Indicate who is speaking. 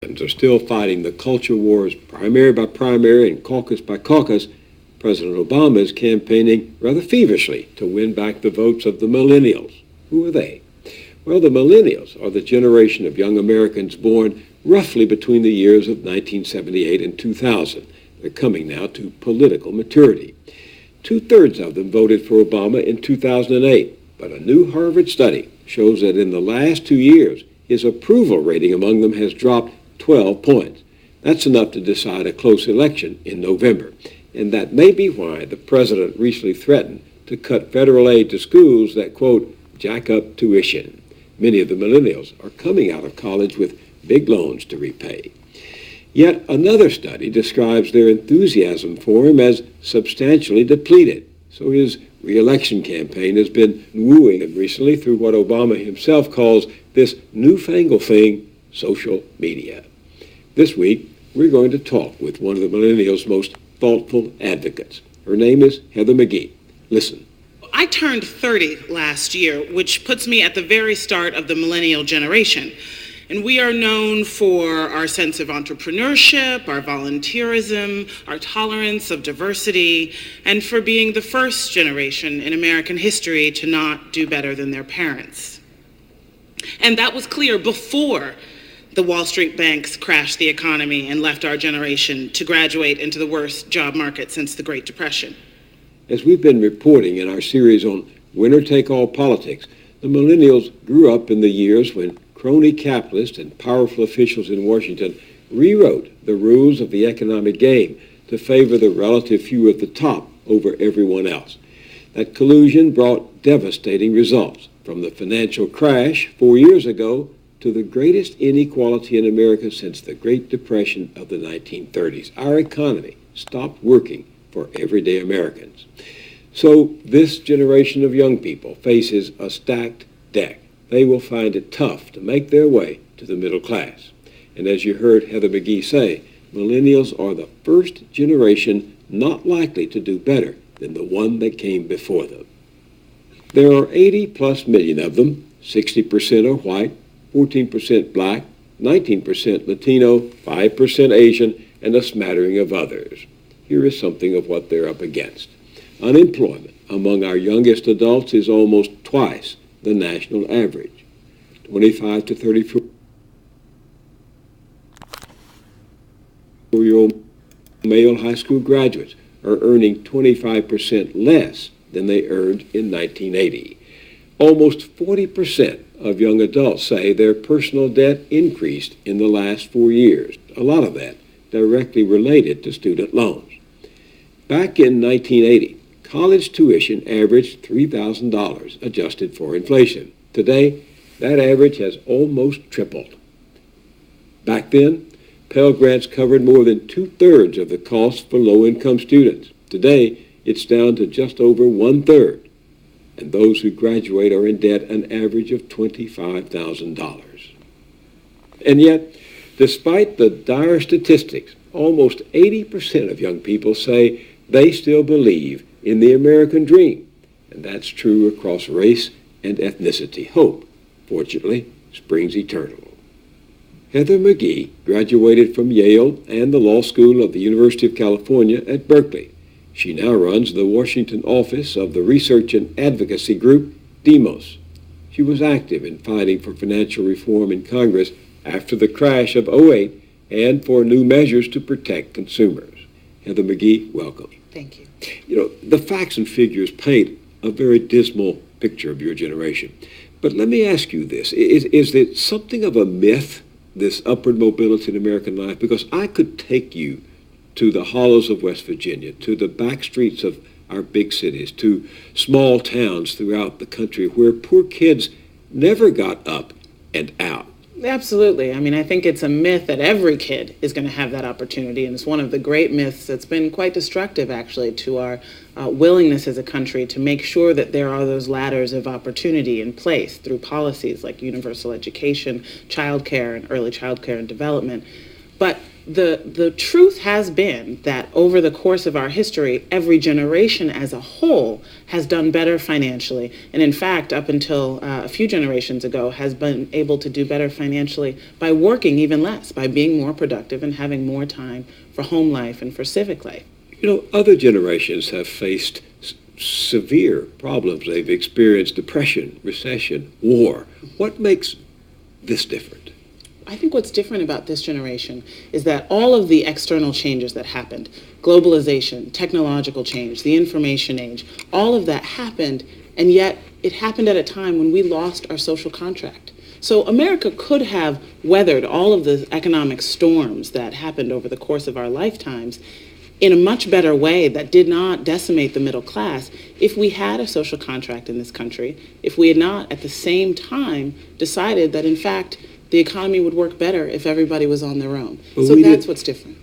Speaker 1: Are still fighting the culture wars primary by primary and caucus by caucus, President Obama is campaigning rather feverishly to win back the votes of the millennials. Who are they? Well, the millennials are the generation of young Americans born roughly between the years of 1978 and 2000. They're coming now to political maturity. Two-thirds of them voted for Obama in 2008, but a new Harvard study shows that in the last 2 years, his approval rating among them has dropped 12 points. That's enough to decide a close election in November. And that may be why the president recently threatened to cut federal aid to schools that, quote, jack up tuition. Many of the millennials are coming out of college with big loans to repay. Yet another study describes their enthusiasm for him as substantially depleted. So his re-election campaign has been wooing him recently through what Obama himself calls this newfangled thing, social media. This week, we're going to talk with one of the millennials' most thoughtful advocates. Her name is Heather McGhee. Listen.
Speaker 2: I turned 30 last year, which puts me at the very start of the millennial generation. And we are known for our sense of entrepreneurship, our volunteerism, our tolerance of diversity, and for being the first generation in American history to not do better than their parents. And that was clear before the Wall Street banks crashed the economy and left our generation to graduate into the worst job market since the Great Depression.
Speaker 1: As we've been reporting in our series on winner-take-all politics, the millennials grew up in the years when crony capitalists and powerful officials in Washington rewrote the rules of the economic game to favor the relative few at the top over everyone else. That collusion brought devastating results, from the financial crash 4 years ago to the greatest inequality in America since the Great Depression of the 1930s. Our economy stopped working for everyday Americans. So this generation of young people faces a stacked deck. They will find it tough to make their way to the middle class. And as you heard Heather McGhee say, millennials are the first generation not likely to do better than the one that came before them. There are 80+ million of them. 60% are white, 14% black, 19% Latino, 5% Asian, and a smattering of others. Here is something of what they're up against. Unemployment among our youngest adults is almost twice the national average. 25 to 34-year-old male high school graduates are earning 25% less than they earned in 1980. Almost 40% of young adults say their personal debt increased in the last 4 years, a lot of that directly related to student loans. Back in 1980, college tuition averaged $3,000 adjusted for inflation. Today, that average has almost tripled. Back then, Pell Grants covered more than 2/3 of the cost for low-income students. Today, it's down to just over 1/3. And those who graduate are in debt an average of $25,000. And yet, despite the dire statistics, almost 80% of young people say they still believe in the American dream. And that's true across race and ethnicity. Hope, fortunately, springs eternal. Heather McGhee graduated from Yale and the Law School of the University of California at Berkeley. She now runs the Washington office of the research and advocacy group, Demos. She was active in fighting for financial reform in Congress after the crash of '08 and for new measures to protect consumers. Heather McGhee, welcome.
Speaker 2: Thank you.
Speaker 1: You know, the facts and figures paint a very dismal picture of your generation. But let me ask you this. Is it something of a myth, this upward mobility in American life? Because I could take you to the hollows of West Virginia, to the back streets of our big cities, to small towns throughout the country where poor kids never got up and out.
Speaker 2: Absolutely. I mean, I think it's a myth that every kid is going to have that opportunity, and it's one of the great myths that's been quite destructive, actually, to our willingness as a country to make sure that there are those ladders of opportunity in place through policies like universal education, childcare, and early childcare and development. But the truth has been that over the course of our history, every generation as a whole has done better financially. And in fact, up until a few generations ago, has been able to do better financially by working even less, by being more productive and having more time for home life and for civic life.
Speaker 1: You know, other generations have faced severe problems. They've experienced depression, recession, war. What makes this different?
Speaker 2: I think what's different about this generation is that all of the external changes that happened, globalization, technological change, the information age, all of that happened, and yet it happened at a time when we lost our social contract. So America could have weathered all of the economic storms that happened over the course of our lifetimes in a much better way that did not decimate the middle class if we had a social contract in this country, if we had not at the same time decided that in fact the economy would work better if everybody was on their own. So that's what's different.